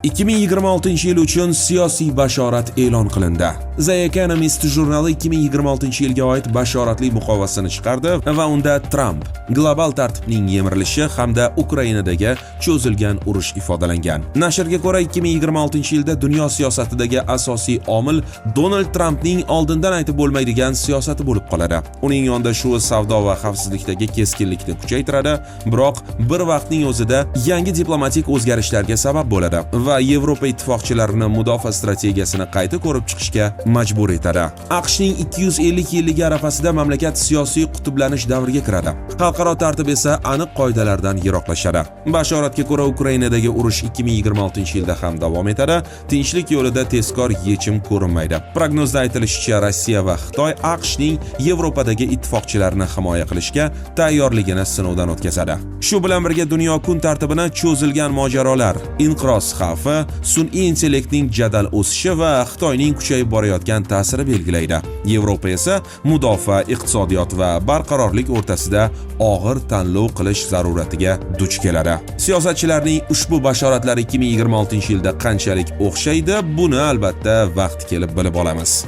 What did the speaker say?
2026 yil uchun siyosiy bashorat e'lon qilindi. The Economist jurnali 2026 yilga oid bashoratli muqovasini chiqardi va unda Trump, global tartibning yemirilishi hamda Ukrainadagi cho'zilgan urush ifodalangan. Nashrga ko'ra 2026 yilda dunyo siyosatidagi asosiy omil Donald Trampning oldindan aytib bo'lmaydigan siyosati bo'lib qoladi. Uning yondashuvi savdo va xavfsizlikdagi keskinlikni kuchaytiradi, biroq bir vaqtning o'zida yangi diplomatik o'zgarishlarga sabab bo'ladi va Yevropa ittifoqchilarini mudofaa strategiyasini qayta ko'rib chiqishga majbur etadi. AQShning 250 yilligi arafasida mamlakat siyosiy qutublanish davriga kiradi. Xalqaro tartib esa aniq qoidalardan yiroqlashadi. Bashoratga ko'ra Ukrainadagi urush 2026-yilda ham davom etadi. Tinchlik yo'lida tezkor yechim ko'rinmaydi. Prognozda aytilishicha, Rossiya va Xitoy AQShning Yevropadagi ittifoqchilarini himoya qilishga tayyorligini sinovdan o'tkazadi. Shu bilan birga dunyo kun tartibini cho'zilgan mojarolar, inqiroz xavfi, sun'iy intellektning jadal o'sishi va Xitoyning kuchayib borayotgan ta'siri belgilaydi. Yevropa esa mudofaa, iqtisodiyot va barqarorlik o'rtasida og'ir tanlov qilish zaruratiga duch keladi. Siyosatchilarning ushbu bashoratlari 2026-yilda qanchalik o'xshaydi, buni albatta vaqt kelib bilib olamiz.